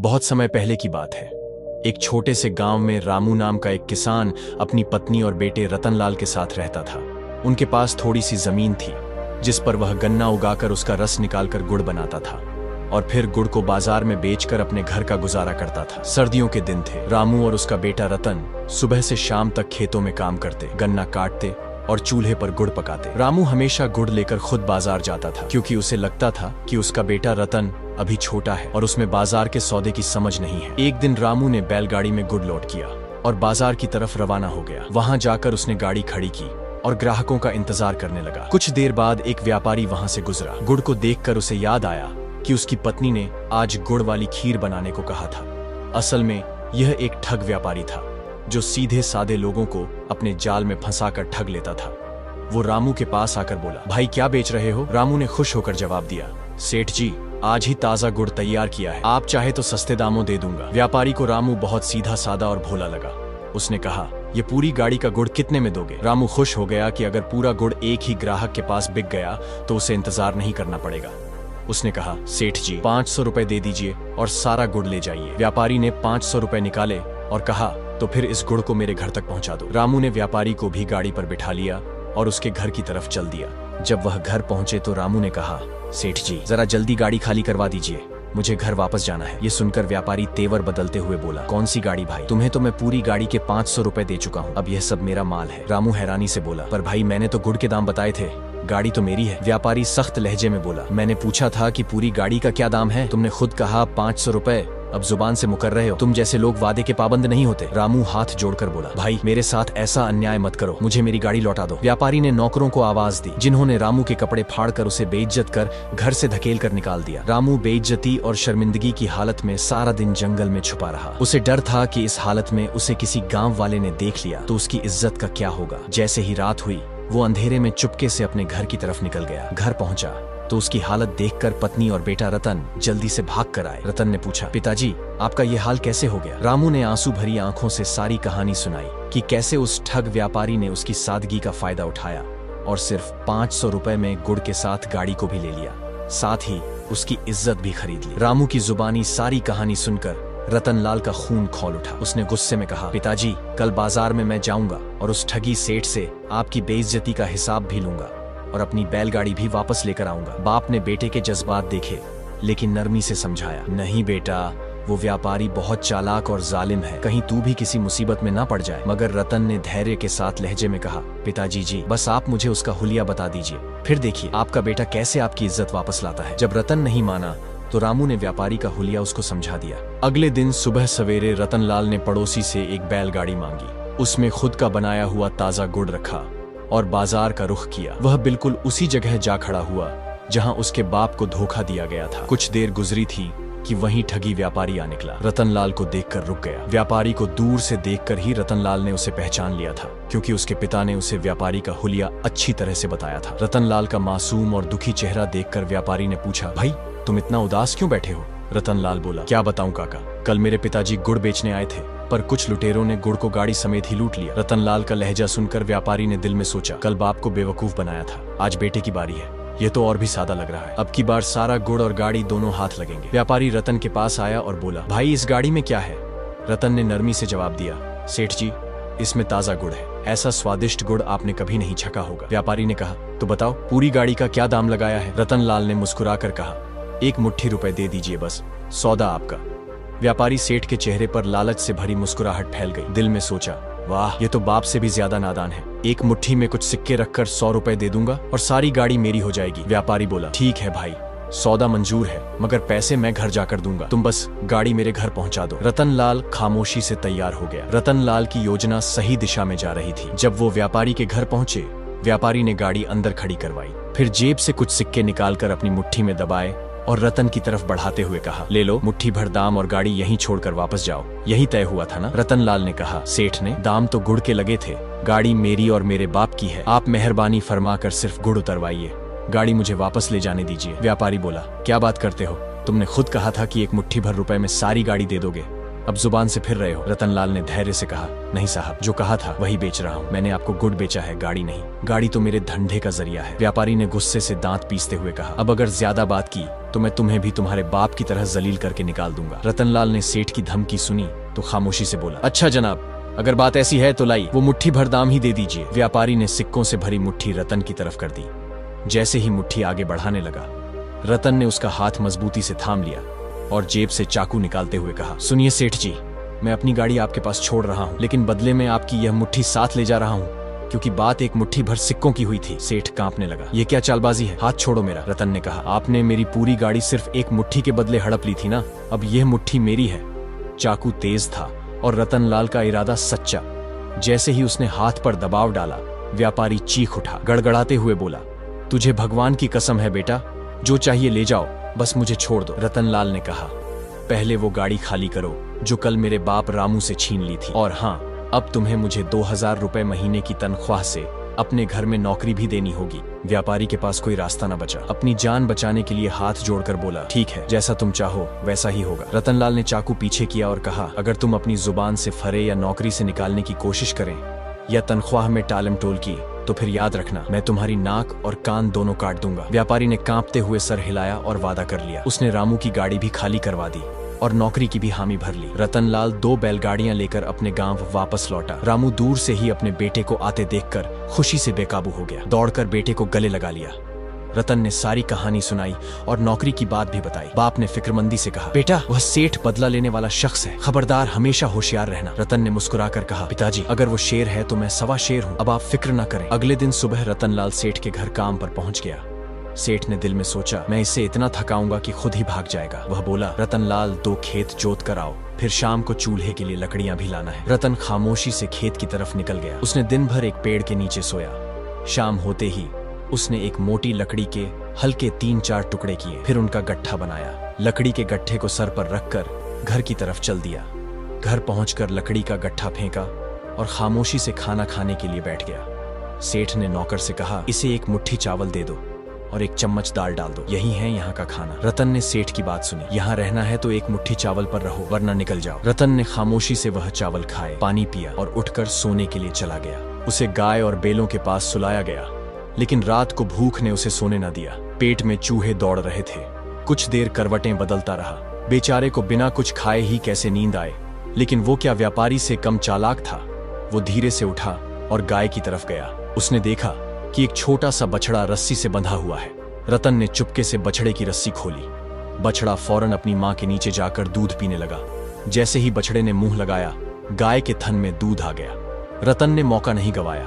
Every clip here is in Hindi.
बहुत समय पहले की बात है। एक छोटे से गांव में रामू नाम का एक किसान अपनी पत्नी और बेटे रतनलाल के साथ रहता था। उनके पास थोड़ी सी जमीन थी जिस पर वह गन्ना उगाकर उसका रस निकालकर गुड़ बनाता था और फिर गुड़ को बाजार में बेचकर अपने घर का गुजारा करता था। सर्दियों के दिन थे। रामू और उसका बेटा रतन सुबह से शाम तक खेतों में काम करते, गन्ना काटते और चूल्हे पर गुड़ पकाते। रामू हमेशा गुड़ लेकर खुद बाजार जाता था क्योंकि उसे लगता था कि उसका बेटा रतन अभी छोटा है और उसमें बाजार के सौदे की समझ नहीं है। एक दिन रामू ने बैलगाड़ी में गुड़ लोड किया और बाजार की तरफ रवाना हो गया। वहां जाकर उसने गाड़ी खड़ी की और ग्राहकों का इंतजार करने लगा। कुछ देर बाद एक व्यापारी वहां से गुजरा। गुड़ को देखकर उसे याद आया कि उसकी पत्नी ने आज गुड़ वाली खीर बनाने को कहा था। असल में यह एक ठग व्यापारी था जो सीधे सादे लोगों को अपने जाल में फंसाकर ठग लेता था। वो रामू के पास आकर बोला, भाई क्या बेच रहे हो? रामू ने खुश होकर जवाब दिया, सेठ जी आज ही ताजा गुड़ तैयार किया है, आप चाहे तो सस्ते दामों दे दूंगा। व्यापारी को रामू बहुत सीधा सादा और भोला लगा। उसने कहा, ये पूरी गाड़ी का गुड़ कितने में दोगे? रामू खुश हो गया कि अगर पूरा गुड़ एक ही ग्राहक के पास बिक गया तो उसे इंतजार नहीं करना पड़ेगा। उसने कहा, सेठ जी 500 रुपए दे दीजिए और सारा गुड़ ले जाइए। व्यापारी ने 500 रुपए निकाले और कहा, तो फिर इस गुड़ को मेरे घर तक पहुंचा दो। रामू ने व्यापारी को भी गाड़ी पर बिठा लिया और उसके घर की तरफ चल दिया। जब वह घर पहुंचे तो रामू ने कहा, सेठ जी जरा जल्दी गाड़ी खाली करवा दीजिए, मुझे घर वापस जाना है। ये सुनकर व्यापारी तेवर बदलते हुए बोला, कौन सी गाड़ी भाई? तुम्हें तो मैं पूरी गाड़ी के 500 रुपए दे चुका हूँ, अब यह सब मेरा माल है। रामू हैरानी से बोला, पर भाई मैंने तो गुड़ के दाम बताए थे, गाड़ी तो मेरी है। व्यापारी सख्त लहजे में बोला, मैंने पूछा था कि पूरी गाड़ी का क्या दाम है, तुमने खुद कहा 500 रुपए, अब जुबान से मुकर रहे हो। तुम जैसे लोग वादे के पाबंद नहीं होते। रामू हाथ जोड़कर बोला, भाई मेरे साथ ऐसा अन्याय मत करो, मुझे मेरी गाड़ी लौटा दो। व्यापारी ने नौकरों को आवाज दी जिन्होंने रामू के कपड़े फाड़कर उसे बेइज्जत कर घर से धकेल कर निकाल दिया। रामू बेइज्जती और शर्मिंदगी की हालत में सारा दिन जंगल में छुपा रहा। उसे डर था कि इस हालत में उसे किसी गाँव वाले ने देख लिया तो उसकी इज्जत का क्या होगा। जैसे ही रात हुई वो अंधेरे में चुपके से अपने घर की तरफ निकल गया। घर पहुंचा तो उसकी हालत देखकर पत्नी और बेटा रतन जल्दी से भाग कर आए। रतन ने पूछा, पिताजी आपका ये हाल कैसे हो गया? रामू ने आंसू भरी आंखों से सारी कहानी सुनाई कि कैसे उस ठग व्यापारी ने उसकी सादगी का फायदा उठाया और सिर्फ 500 रुपए में गुड़ के साथ गाड़ी को भी ले लिया, साथ ही उसकी इज्जत भी खरीद ली। रामू की जुबानी सारी कहानी सुनकर रतनलाल का खून खौल उठा। उसने गुस्से में कहा, पिताजी कल बाजार में मैं जाऊंगा और उस ठगी सेठ से आपकी बेइज्जती का हिसाब भी लूंगा और अपनी बैलगाड़ी भी वापस लेकर आऊंगा। बाप ने बेटे के जज्बात देखे लेकिन नरमी से समझाया, नहीं बेटा, वो व्यापारी बहुत चालाक और जालिम है, कहीं तू भी किसी मुसीबत में ना पड़ जाए। मगर रतन ने धैर्य के साथ लहजे में कहा, पिताजी जी बस आप मुझे उसका हुलिया बता दीजिए, फिर देखिए आपका बेटा कैसे आपकी इज्जत वापस लाता है। जब रतन नहीं माना तो रामू ने व्यापारी का हुलिया उसको समझा दिया। अगले दिन सुबह सवेरे रतनलाल ने पड़ोसी से एक बैलगाड़ी मांगी, उसमें खुद का बनाया हुआ ताजा गुड़ रखा और बाजार का रुख किया। वह बिल्कुल उसी जगह जा खड़ा हुआ जहां उसके बाप को धोखा दिया गया था। कुछ देर गुजरी थी कि वहीं ठगी व्यापारी आ निकला। रतनलाल को देखकर रुक गया। व्यापारी को दूर से देखकर ही रतनलाल ने उसे पहचान लिया था क्योंकि उसके पिता ने उसे व्यापारी का हुलिया अच्छी तरह से बताया था। रतनलाल का मासूम और दुखी चेहरा देखकर व्यापारी ने पूछा, भाई तुम इतना उदास क्यों बैठे हो? रतनलाल बोला, क्या बताऊं काका, कल मेरे पिताजी गुड़ बेचने आए थे पर कुछ लुटेरों ने गुड़ को गाड़ी समेत ही लूट लिया। रतनलाल का लहजा सुनकर व्यापारी ने दिल में सोचा, कल बाप को बेवकूफ बनाया था, आज बेटे की बारी है, ये तो और भी सादा लग रहा है, अब की बार सारा गुड़ और गाड़ी दोनों हाथ लगेंगे। व्यापारी रतन के पास आया और बोला, भाई इस गाड़ी में क्या है? रतन ने नरमी से जवाब दिया, सेठ जी इसमें ताजा गुड़ है, ऐसा स्वादिष्ट गुड़ आपने कभी नहीं छका होगा। व्यापारी ने कहा, तो बताओ पूरी गाड़ी का क्या दाम लगाया है? रतनलाल ने मुस्कुराकर कहा, 1 मुट्ठी रुपए दे दीजिए बस, सौदा आपका। व्यापारी सेठ के चेहरे पर लालच से भरी मुस्कुराहट फैल गई। दिल में सोचा, वाह ये तो बाप से भी ज्यादा नादान है, 1 मुट्ठी में कुछ सिक्के रखकर 100 रुपए दे दूंगा और सारी गाड़ी मेरी हो जाएगी। व्यापारी बोला, ठीक है भाई, सौदा मंजूर है, मगर पैसे मैं घर जाकर दूंगा, तुम बस गाड़ी मेरे घर पहुंचा दो। रतनलाल खामोशी से तैयार हो गया। रतनलाल की योजना सही दिशा में जा रही थी। जब वो व्यापारी के घर पहुंचे, व्यापारी ने गाड़ी अंदर खड़ी करवाई, फिर जेब से कुछ सिक्के निकालकर अपनी मुट्ठी में दबाए और रतन की तरफ बढ़ाते हुए कहा, ले लो मुट्ठी भर दाम और गाड़ी यहीं छोड़कर वापस जाओ, यही तय हुआ था ना? रतनलाल ने कहा, सेठ ने दाम तो गुड़ के लगे थे, गाड़ी मेरी और मेरे बाप की है, आप मेहरबानी फरमाकर सिर्फ गुड़ उतरवाइए, गाड़ी मुझे वापस ले जाने दीजिए। व्यापारी बोला, क्या बात करते हो, तुमने खुद कहा था कि 1 मुट्ठी भर रुपए में सारी गाड़ी दे दोगे, अब जुबान से फिर रहे हो। रतनलाल ने धैर्य से कहा, नहीं साहब, जो कहा था वही बेच रहा हूँ। मैंने आपको गुड़ बेचा है, गाड़ी नहीं। गाड़ी तो मेरे धंधे का जरिया है। व्यापारी ने गुस्से से दांत पीसते हुए कहा, अब अगर ज्यादा बात की तो मैं तुम्हें भी तुम्हारे बाप की तरह जलील करके निकाल दूंगा। रतनलाल ने सेठ की धमकी सुनी तो खामोशी से बोला, अच्छा जनाब, अगर बात ऐसी है तो लाई, वो मुट्ठी भर दाम ही दे दीजिए। व्यापारी ने सिक्कों से भरी मुट्ठी रतन की तरफ कर दी। जैसे ही मुट्ठी आगे बढ़ाने लगा, रतन ने उसका हाथ मजबूती से थाम लिया और जेब से चाकू निकालते हुए कहा, सुनिए सेठ जी, मैं अपनी गाड़ी आपके पास छोड़ रहा हूँ, लेकिन बदले में आपकी यह मुट्ठी साथ ले जा रहा हूँ, क्योंकि बात एक मुट्ठी भर सिक्कों की हुई थी। सेठ कांपने लगा, ये क्या चालबाजी है? हाथ छोड़ो मेरा। रतन ने कहा, आपने मेरी पूरी गाड़ी सिर्फ एक मुट्ठी के बदले हड़प ली थी ना, अब यह मुट्ठी मेरी है। चाकू तेज था और रतनलाल का इरादा सच्चा। जैसे ही उसने हाथ पर दबाव डाला, व्यापारी चीख उठा, गड़गड़ाते हुए बोला, तुझे भगवान की कसम है बेटा, जो चाहिए ले जाओ, बस मुझे छोड़ दो। रतनलाल ने कहा, पहले वो गाड़ी खाली करो जो कल मेरे बाप रामू से छीन ली थी, और हाँ, अब तुम्हें मुझे 2000 रुपए महीने की तनख्वाह से अपने घर में नौकरी भी देनी होगी। व्यापारी के पास कोई रास्ता न बचा। अपनी जान बचाने के लिए हाथ जोड़कर बोला, ठीक है, जैसा तुम चाहो वैसा ही होगा। रतनलाल ने चाकू पीछे किया और कहा, अगर तुम अपनी जुबान से फरे या नौकरी से निकालने की कोशिश करें या तनख्वाह में टालम टोल की, तो फिर याद रखना, मैं तुम्हारी नाक और कान दोनों काट दूंगा। व्यापारी ने कांपते हुए सर हिलाया और वादा कर लिया। उसने रामू की गाड़ी भी खाली करवा दी और नौकरी की भी हामी भर ली। रतनलाल 2 बैलगाड़ियां लेकर अपने गांव वापस लौटा। रामू दूर से ही अपने बेटे को आते देखकर खुशी से बेकाबू हो गया। दौड़कर बेटे को गले लगा लिया। रतन ने सारी कहानी सुनाई और नौकरी की बात भी बताई। बाप ने फिक्रमंदी से कहा, बेटा, वह सेठ बदला लेने वाला शख्स है, खबरदार, हमेशा होशियार रहना। रतन ने मुस्कुराकर कहा, पिताजी, अगर वो शेर है तो मैं सवा शेर हूँ, अब आप फिक्र न करें। अगले दिन सुबह रतनलाल सेठ के घर काम पर पहुंच गया। सेठ ने दिल में सोचा, मैं इसे इतना थकाऊंगा कि खुद ही भाग जाएगा। वह बोला, रतनलाल, 2 खेत जोत कर आओ, फिर शाम को चूल्हे के लिए लकड़ियां भी लाना है। रतन खामोशी से खेत की तरफ निकल गया। उसने दिन भर एक पेड़ के नीचे सोया। शाम होते ही उसने एक मोटी लकड़ी के हल्के 3-4 टुकड़े किए, फिर उनका गट्ठा बनाया। लकड़ी के गट्ठे को सर पर रखकर घर की तरफ चल दिया। घर पहुंचकर लकड़ी का गट्ठा फेंका और खामोशी से खाना खाने के लिए बैठ गया। सेठ ने नौकर से कहा, इसे एक मुट्ठी चावल दे दो और एक चम्मच दाल डाल दो, यही है यहाँ का खाना। रतन ने सेठ की बात सुनी। यहाँ रहना है तो एक मुट्ठी चावल पर रहो, वरना निकल जाओ। रतन ने खामोशी से वह चावल खाए, पानी पिया और उठकर सोने के लिए चला गया। उसे गाय और बैलों के पास सुलाया गया, लेकिन रात को भूख ने उसे सोने न दिया। पेट में चूहे दौड़ रहे थे। कुछ देर करवटें बदलता रहा। बेचारे को बिना कुछ खाए ही कैसे नींद आए, लेकिन वो क्या व्यापारी से कम चालाक था। वो धीरे से उठा और गाय की तरफ गया। उसने देखा कि एक छोटा सा बछड़ा रस्सी से बंधा हुआ है। रतन ने चुपके से बछड़े की रस्सी खोली। बछड़ा फौरन अपनी मां के नीचे जाकर दूध पीने लगा। जैसे ही बछड़े ने मुंह लगाया, गाय के थन में दूध आ गया। रतन ने मौका नहीं गवाया,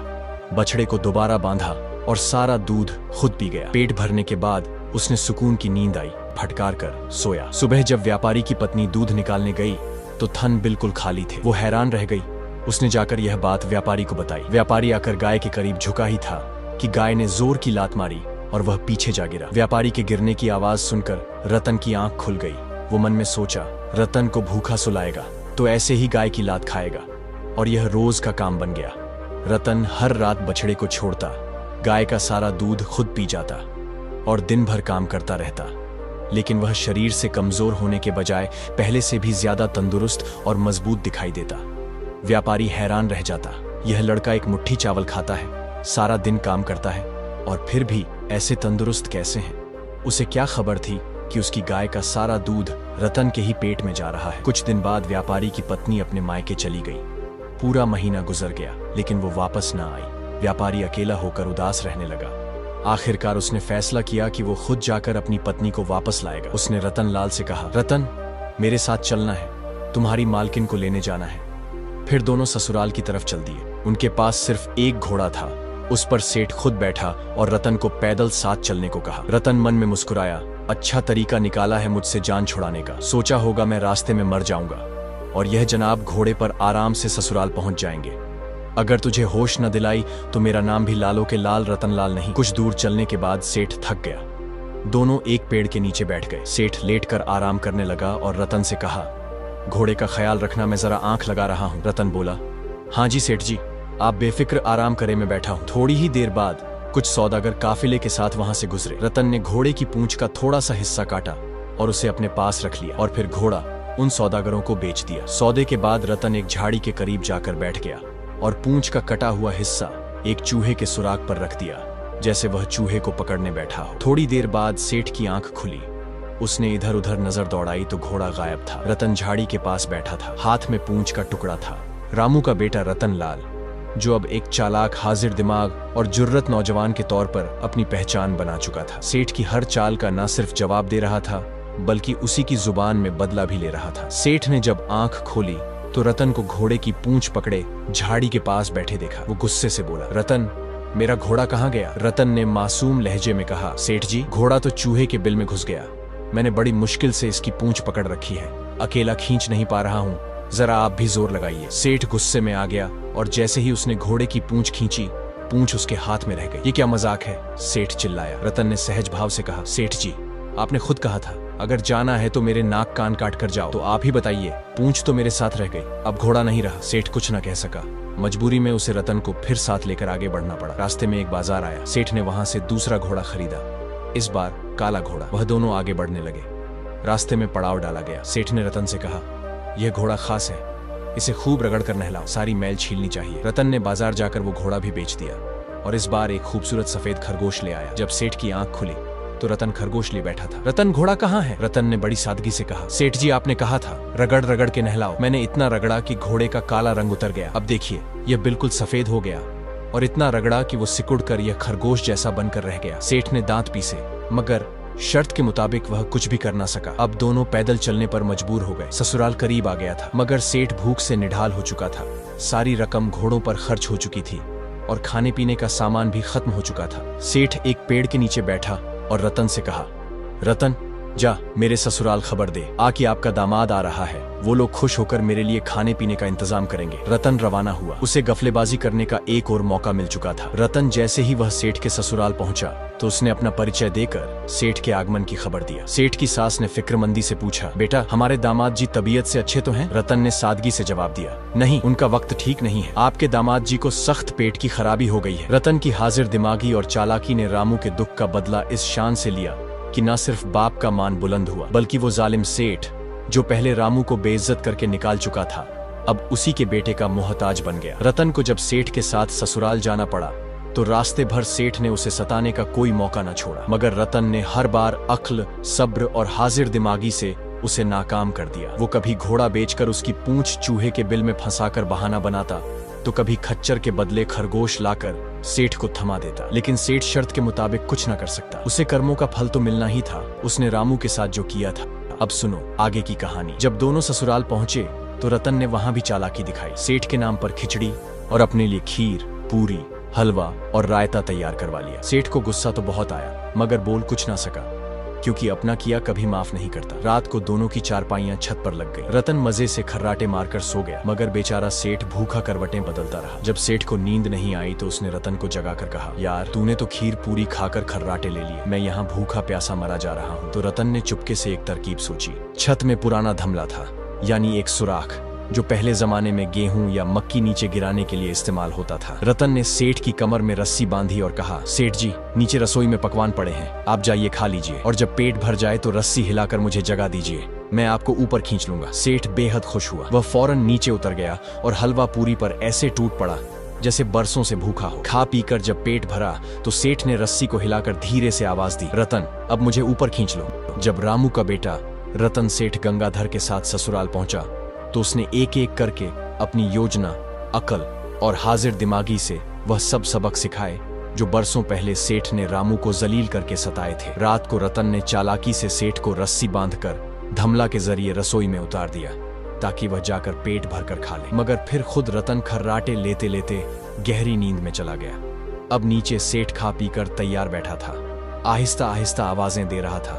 बछड़े को दोबारा बांधा और सारा दूध खुद पी गया। पेट भरने के बाद उसने सुकून की नींद आई, फटकार कर सोया। सुबह जब व्यापारी की पत्नी दूध निकालने गई तो थन बिल्कुल खाली थे। वो हैरान रह गई। उसने जाकर यह बात व्यापारी को बताई। व्यापारी आकर गाय के करीब झुका ही था कि गाय ने जोर की लात मारी और वह पीछे जा गिरा। व्यापारी के गिरने की आवाज सुनकर रतन की आंख खुल गई। वो मन में सोचा, रतन को भूखा सुलाएगा तो ऐसे ही गाय की लात खाएगा, और यह रोज का काम बन गया। रतन हर रात बछड़े को छोड़ता, गाय का सारा दूध खुद पी जाता और दिन भर काम करता रहता। लेकिन वह शरीर से कमजोर होने के बजाय पहले से भी ज्यादा तंदुरुस्त और मजबूत दिखाई देता। व्यापारी हैरान रह जाता, यह लड़का एक मुट्ठी चावल खाता है, सारा दिन काम करता है और फिर भी ऐसे तंदुरुस्त कैसे हैं? उसे क्या खबर थी कि उसकी गाय का सारा दूध रतन के ही पेट में जा रहा है। कुछ दिन बाद व्यापारी की पत्नी अपने मायके चली गई। पूरा महीना गुजर गया, लेकिन वो वापस न आई। व्यापारी अकेला होकर उदास रहने लगा। आखिरकार उसने फैसला किया कि वो खुद जाकर अपनी पत्नी को वापस लाएगा। उसने रतनलाल से कहा, रतन, मेरे साथ चलना है, तुम्हारी मालकिन को लेने जाना है। फिर दोनों ससुराल की तरफ चल दिए। उनके पास सिर्फ एक घोड़ा था। उस पर सेठ खुद बैठा और रतन को पैदल साथ चलने को कहा। रतन मन में मुस्कुराया, अच्छा तरीका निकाला है मुझसे जान छुड़ाने का। सोचा होगा मैं रास्ते में मर जाऊंगा और यह जनाब घोड़े पर आराम से ससुराल पहुंच जाएंगे। अगर तुझे होश न दिलाई तो मेरा नाम भी लालो के लाल रतनलाल नहीं। कुछ दूर चलने के बाद सेठ थक गया। दोनों एक पेड़ के नीचे बैठ गए। सेठ लेटकर आराम करने लगा और रतन से कहा, घोड़े का ख्याल रखना, मैं जरा आंख लगा रहा हूँ। रतन बोला, हाँ जी सेठ जी, आप बेफिक्र आराम करें, मैं बैठा हूँ। थोड़ी ही देर बाद कुछ सौदागर काफिले के साथ वहां से गुजरे। रतन ने घोड़े की पूंछ का थोड़ा सा हिस्सा काटा और उसे अपने पास रख लिया और फिर घोड़ा उन सौदागरों को बेच दिया। सौदे के बाद रतन एक झाड़ी के करीब जाकर बैठ गया और पूंछ का कटा हुआ हिस्सा एक चूहे के सुराग पर रख दिया, जैसे वह चूहे को पकड़ने बैठा हो। थोड़ी देर बाद सेठ की आंख खुली। उसने इधर उधर नजर दौड़ाई तो घोड़ा गायब था। रतन झाड़ी के पास बैठा था, हाथ में पूंछ का टुकड़ा था। रामू का बेटा रतन लाल, जो अब एक चालाक, हाजिर दिमाग और जुर्रत नौजवान के तौर पर अपनी पहचान बना चुका था। सेठ की हर चाल का न सिर्फ जवाब दे रहा था, बल्कि उसी की जुबान में बदला भी ले रहा था। सेठ ने जब आंख खोली तो रतन को घोड़े की पूंछ पकड़े झाड़ी के पास बैठे देखा। वो गुस्से से बोला, रतन, मेरा घोड़ा कहाँ गया? रतन ने मासूम लहजे में कहा, सेठ जी, घोड़ा तो चूहे के बिल में घुस गया। मैंने बड़ी मुश्किल से इसकी पूंछ पकड़ रखी है, अकेला खींच नहीं पा रहा हूँ, जरा आप भी जोर लगाइए। सेठ गुस्से में आ गया और जैसे ही उसने घोड़े की पूंछ खींची, पूंछ उसके हाथ में रह गई। ये क्या मजाक है? सेठ चिल्लाया। रतन ने सहज भाव से कहा, सेठ जी, आपने खुद कहा था अगर जाना है तो मेरे नाक कान काट कर जाओ, तो आप ही बताइए, पूंछ तो मेरे साथ रह गई, अब घोड़ा नहीं रहा। सेठ कुछ न कह सका। मजबूरी में उसे रतन को फिर साथ लेकर आगे बढ़ना पड़ा। रास्ते में एक बाजार आया। सेठ ने वहां से दूसरा घोड़ा खरीदा, इस बार काला घोड़ा। वह दोनों आगे बढ़ने लगे। रास्ते में पड़ाव डाला गया। सेठ ने रतन से कहा, यह घोड़ा खास है, इसे खूब रगड़ कर नहलाओ, सारी मैल छीलनी चाहिए। रतन ने बाजार जाकर वो घोड़ा भी बेच दिया और इस बार एक खूबसूरत सफेद खरगोश ले आया। जब सेठ की आंख खुली तो रतन खरगोश लिए बैठा था। रतन, घोड़ा कहाँ है? रतन ने बड़ी सादगी से कहा, सेठ जी, आपने कहा था रगड़ रगड़ के नहलाओ। मैंने इतना रगड़ा कि घोड़े का काला रंग उतर गया। अब देखिए, यह बिल्कुल सफेद हो गया, और इतना रगड़ा कि वो सिकुड़ कर यह खरगोश जैसा बनकर रह गया। सेठ ने दांत पीसे, मगर शर्त के मुताबिक वह कुछ भी कर ना सका। अब दोनों पैदल चलने पर मजबूर हो गए। ससुराल करीब आ गया था, मगर सेठ भूख से निढाल हो चुका था। सारी रकम घोड़ों पर खर्च हो चुकी थी और खाने पीने का सामान भी खत्म हो चुका था। सेठ एक पेड़ के नीचे बैठा और रतन से कहा, रतन, जा मेरे ससुराल खबर दे आ कि आपका दामाद आ रहा है। वो लोग खुश होकर मेरे लिए खाने पीने का इंतजाम करेंगे। रतन रवाना हुआ। उसे गफलेबाजी करने का एक और मौका मिल चुका था। रतन जैसे ही वह सेठ के ससुराल पहुंचा तो उसने अपना परिचय देकर सेठ के आगमन की खबर दिया। सेठ की सास ने फिक्रमंदी से पूछा, बेटा, हमारे दामाद जी तबीयत से अच्छे तो हैं? रतन ने सादगी से जवाब दिया, नहीं, उनका वक्त ठीक नहीं है। आपके दामाद जी को सख्त पेट की खराबी हो गई है। रतन की हाजिर दिमागी और चालाकी ने रामू के दुख का बदला इस शान से लिया कि न सिर्फ बाप का मान बुलंद हुआ, बल्कि वो जालिम सेठ, जो पहले रामू को बेइज्जत करके निकाल चुका था, अब उसी के बेटे का मोहताज बन गया। रतन को जब सेठ के साथ ससुराल जाना पड़ा तो रास्ते भर सेठ ने उसे सताने का कोई मौका न छोड़ा, मगर रतन ने हर बार अक्ल, सब्र और हाजिर दिमागी से उसे नाकाम कर दिया। वो कभी घोड़ा बेचकर उसकी पूंछ चूहे के बिल में फंसाकर बहाना बनाता, तो कभी खच्चर के बदले खरगोश लाकर सेठ को थमा देता। लेकिन सेठ शर्त के मुताबिक कुछ न कर सकता। उसे कर्मों का फल तो मिलना ही था। उसने रामू के साथ जो किया था। अब सुनो आगे की कहानी। जब दोनों ससुराल पहुंचे तो रतन ने वहां भी चालाकी दिखाई। सेठ के नाम पर खिचड़ी और अपने लिए खीर, पूरी, हलवा और रायता तैयार करवा लिया। सेठ को गुस्सा तो बहुत आया, मगर बोल कुछ ना सका, क्योंकि अपना किया कभी माफ नहीं करता। रात को दोनों की चारपाइयां छत पर लग गई। रतन मजे से खर्राटे मारकर सो गया, मगर बेचारा सेठ भूखा करवटें बदलता रहा। जब सेठ को नींद नहीं आई तो उसने रतन को जगाकर कहा, यार, तूने तो खीर पूरी खाकर खर्राटे ले लिए, मैं यहाँ भूखा प्यासा मरा जा रहा हूँ। तो रतन ने चुपके से एक तरकीब सोची। छत में पुराना धमला था, यानी एक सुराख, जो पहले जमाने में गेहूं या मक्की नीचे गिराने के लिए इस्तेमाल होता था। रतन ने सेठ की कमर में रस्सी बांधी और कहा, सेठ जी, नीचे रसोई में पकवान पड़े हैं, आप जाइए खा लीजिए, और जब पेट भर जाए तो रस्सी हिलाकर मुझे जगा दीजिए, मैं आपको ऊपर खींच लूंगा। सेठ बेहद खुश हुआ। वह फौरन नीचे उतर गया और हलवा पूरी पर ऐसे टूट पड़ा जैसे बरसों से भूखा हो। खा पीकर जब पेट भरा तो सेठ ने रस्सी को हिलाकर धीरे से आवाज दी, रतन, अब मुझे ऊपर खींच लो। जब रामू का बेटा रतन सेठ गंगाधर के साथ ससुराल पहुंचा तो उसने एक एक करके अपनी योजना, अकल और हाजिर दिमागी से वह सब सबक सिखाए जो बरसों पहले सेठ ने रामू को जलील करके सताए थे। रात को रतन ने चालाकी से सेठ को रस्सी बांधकर धमला के जरिए रसोई में उतार दिया ताकि वह जाकर पेट भरकर खा ले, मगर फिर खुद रतन खर्राटे लेते लेते गहरी नींद में चला गया। अब नीचे सेठ खा पीकर तैयार बैठा था, आहिस्ता आहिस्ता आवाजें दे रहा था,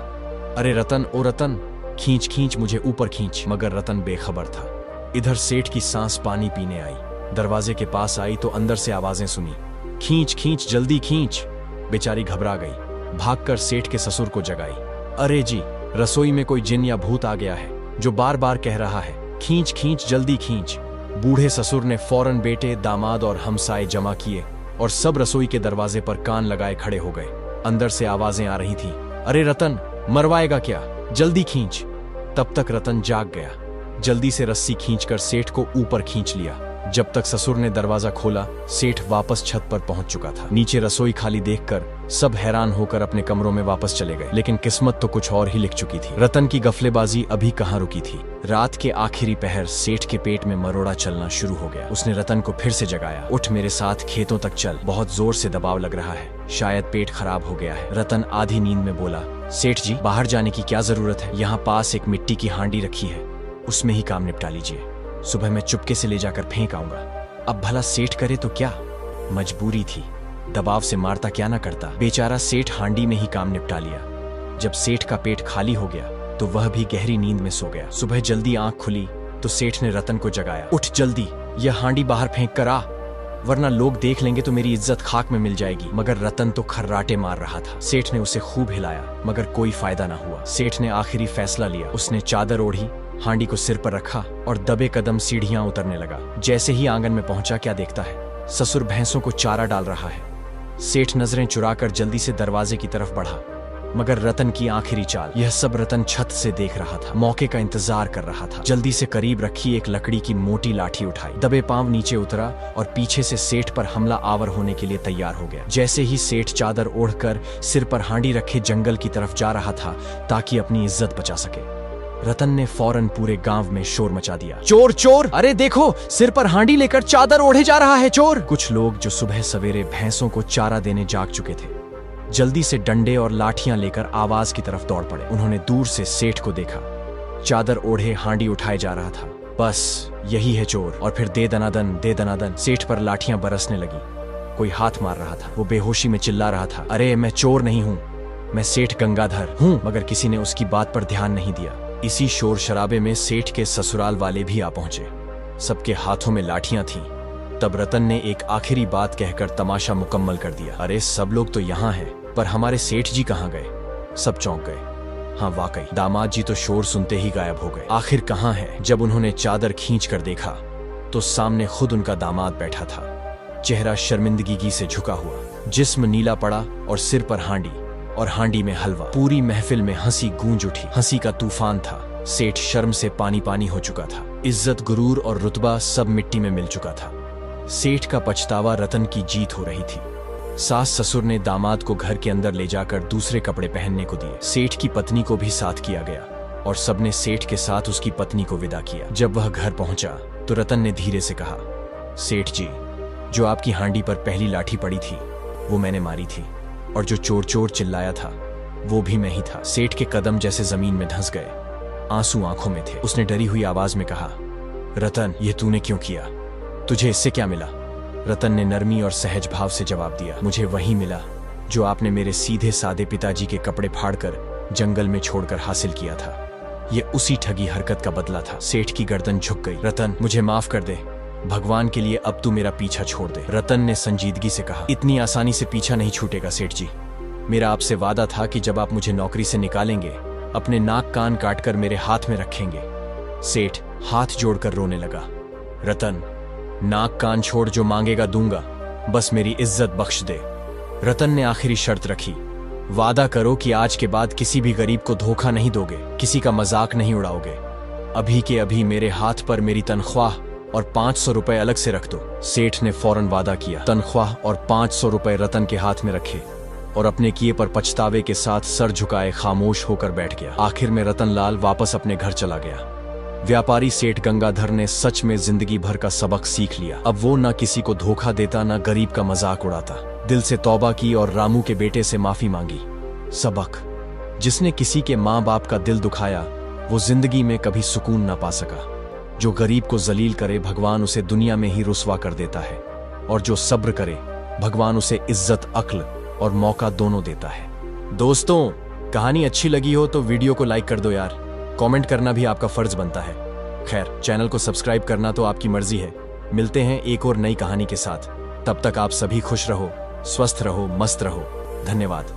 अरे रतन, ओ रतन, खींच खींच मुझे ऊपर खींच। मगर रतन बेखबर था। इधर सेठ की सांस पानी पीने आई। दरवाजे के पास आई तो अंदर से आवाजें सुनी, खींच खींच, जल्दी खींच। बेचारी घबरा गई, भागकर सेठ के ससुर को जगाई। अरे जी, रसोई में कोई जिन या भूत आ गया है जो बार बार कह रहा है, खींच खींच, जल्दी खींच। बूढ़े ससुर ने फौरन बेटे, दामाद और हमसाए जमा किए और सब रसोई के दरवाजे पर कान लगाए खड़े हो गए। अंदर से आवाजें आ रही थी, अरे रतन, मरवाएगा क्या, जल्दी खींच। तब तक रतन जाग गया। जल्दी से रस्सी खींचकर सेठ को ऊपर खींच लिया। जब तक ससुर ने दरवाजा खोला, सेठ वापस छत पर पहुंच चुका था। नीचे रसोई खाली देखकर सब हैरान होकर अपने कमरों में वापस चले गए, लेकिन किस्मत तो कुछ और ही लिख चुकी थी। रतन की गफलेबाजी अभी कहाँ रुकी थी। रात के आखिरी पहर सेठ के पेट में मरोड़ा चलना शुरू हो गया। उसने रतन को फिर से जगाया। उठ, मेरे साथ खेतों तक चल, बहुत जोर से दबाव लग रहा है, शायद पेट खराब हो गया है। रतन आधी नींद में बोला, सेठ जी, बाहर जाने की क्या जरूरत है, यहाँ पास एक मिट्टी की हांडी रखी है, उसमें ही काम निपटा लीजिए। सुबह मैं चुपके से ले जाकर फेंक आऊंगा। अब भला सेठ करे तो क्या, मजबूरी थी, दबाव से मारता क्या ना करता। बेचारा सेठ हांडी में ही काम निपटा लिया। जब सेठ का पेट खाली हो गया तो वह भी गहरी नींद में सो गया। सुबह जल्दी आंख खुली तो सेठ ने रतन को जगाया। उठ जल्दी, यह हांडी बाहर फेंक कर आ, वरना लोग देख लेंगे तो मेरी इज्जत खाक में मिल जाएगी। मगर रतन तो खर्राटे मार रहा था। सेठ ने उसे खूब हिलाया मगर कोई फायदा ना हुआ। सेठ ने आखिरी फैसला लिया। उसने चादर ओढ़ी, हांडी को सिर पर रखा और दबे कदम सीढ़ियां उतरने लगा। जैसे ही आंगन में पहुंचा, क्या देखता है, ससुर भैंसों को चारा डाल रहा है। सेठ नजरें चुराकर जल्दी से दरवाजे की तरफ बढ़ा, मगर रतन की आखिरी चाल, यह सब रतन छत से देख रहा था, मौके का इंतजार कर रहा था। जल्दी से करीब रखी एक लकड़ी की मोटी लाठी उठाई, दबे पांव नीचे उतरा और पीछे से सेठ पर हमला आवर होने के लिए तैयार हो गया। जैसे ही सेठ चादर ओढ़कर सिर पर हांडी रखे जंगल की तरफ जा रहा था ताकि अपनी इज्जत बचा सके, रतन ने फौरन पूरे गांव में शोर मचा दिया। चोर चोर, अरे देखो, सिर पर हांडी लेकर चादर ओढ़े जा रहा है चोर। कुछ लोग जो सुबह सवेरे भैंसों को चारा देने जाग चुके थे, जल्दी से डंडे और लाठियां लेकर आवाज की तरफ दौड़ पड़े। उन्होंने दूर से सेठ को देखा, चादर ओढ़े हांडी उठाए जा रहा था। बस यही है चोर। और फिर दे दनादन सेठ पर लाठियां बरसने लगी। कोई हाथ मार रहा था। वो बेहोशी में चिल्ला रहा था, अरे मैं चोर नहीं हूं, मैं सेठ गंगाधर हूं। मगर किसी ने उसकी बात पर ध्यान नहीं दिया। इसी शोर शराबे में सेठ के ससुराल वाले भी आ पहुंचे। सबके हाथों में लाठियां थीं। तब रतन ने एक आखिरी बात कहकर तमाशा मुकम्मल कर दिया, अरे सब लोग तो यहाँ हैं, पर हमारे सेठ जी कहाँ गए। सब चौंक गए। हाँ वाकई, दामाद जी तो शोर सुनते ही गायब हो गए। आखिर कहाँ है। जब उन्होंने चादर खींच कर देखा तो सामने खुद उनका दामाद बैठा था, चेहरा शर्मिंदगी से झुका हुआ, जिस्म नीला पड़ा और सिर पर हांडी और हांडी में हलवा। पूरी महफिल में हंसी गूंज उठी। हंसी का तूफान था। सेठ शर्म से पानी पानी हो चुका था। इज्जत, गुरूर और रुतबा सब मिट्टी में मिल चुका था। सेठ का पछतावा रतन की जीत हो रही थी। सास ससुर ने दामाद को घर के अंदर ले जाकर दूसरे कपड़े पहनने को दिए। सेठ की पत्नी को भी साथ किया गया और सबने सेठ के साथ उसकी पत्नी को विदा किया। जब वह घर पहुंचा तो रतन ने धीरे से कहा, सेठ जी, जो आपकी हांडी पर पहली लाठी पड़ी थी वो मैंने मारी थी, और जो चोर चोर चिल्लाया था वो भी मैं ही था। सेठ के कदम जैसे जमीन में धंस गए, आंसू आंखों में थे। उसने डरी हुई आवाज में कहा, रतन, ये तूने क्यों किया, तुझे इससे क्या मिला। रतन ने नरमी और सहज भाव से जवाब दिया, मुझे वही मिला जो आपने मेरे सीधे सादे पिताजी के कपड़े फाड़कर जंगल में छोड़कर हासिल किया था। ये उसी ठगी हरकत का बदला था। सेठ की गर्दन झुक गई। रतन, मुझे माफ कर दे, भगवान के लिए अब तू मेरा पीछा छोड़ दे। रतन ने संजीदगी से कहा, इतनी आसानी से पीछा नहीं छूटेगा सेठ जी। मेरा आपसे वादा था कि जब आप मुझे नौकरी से निकालेंगे, अपने नाक कान काटकर मेरे हाथ में रखेंगे। सेठ हाथ जोड़कर रोने लगा। रतन, नाक कान छोड़, जो मांगेगा दूंगा, बस मेरी इज्जत बख्श दे। रतन ने आखिरी शर्त रखी, वादा करो कि आज के बाद किसी भी गरीब को धोखा नहीं दोगे, किसी का मजाक नहीं उड़ाओगे। अभी के अभी मेरे हाथ पर मेरी तनख्वाह और 500 रुपए अलग से रख दो। सेठ ने फौरन वादा किया। तनख्वाह और 500 रुपए रतन के हाथ में रखे और अपने किए पर पछतावे के साथ सर झुकाए खामोश होकर बैठ गया। आखिर में रतन लाल वापस अपने घर चला गया। व्यापारी सेठ गंगाधर ने सच में जिंदगी भर का सबक सीख लिया। अब वो न किसी को धोखा देता, न गरीब का मजाक उड़ाता। दिल से तौबा की और रामू के बेटे से माफी मांगी। सबक, जिसने किसी के माँ बाप का दिल दुखाया वो जिंदगी में कभी सुकून न पा सका। जो गरीब को जलील करे, भगवान उसे दुनिया में ही रुस्वा कर देता है, और जो सब्र करे, भगवान उसे इज्जत, अक्ल और मौका दोनों देता है। दोस्तों, कहानी अच्छी लगी हो तो वीडियो को लाइक कर दो यार। कमेंट करना भी आपका फर्ज बनता है। खैर, चैनल को सब्सक्राइब करना तो आपकी मर्जी है। मिलते हैं एक और नई कहानी के साथ। तब तक आप सभी खुश रहो, स्वस्थ रहो, मस्त रहो। धन्यवाद।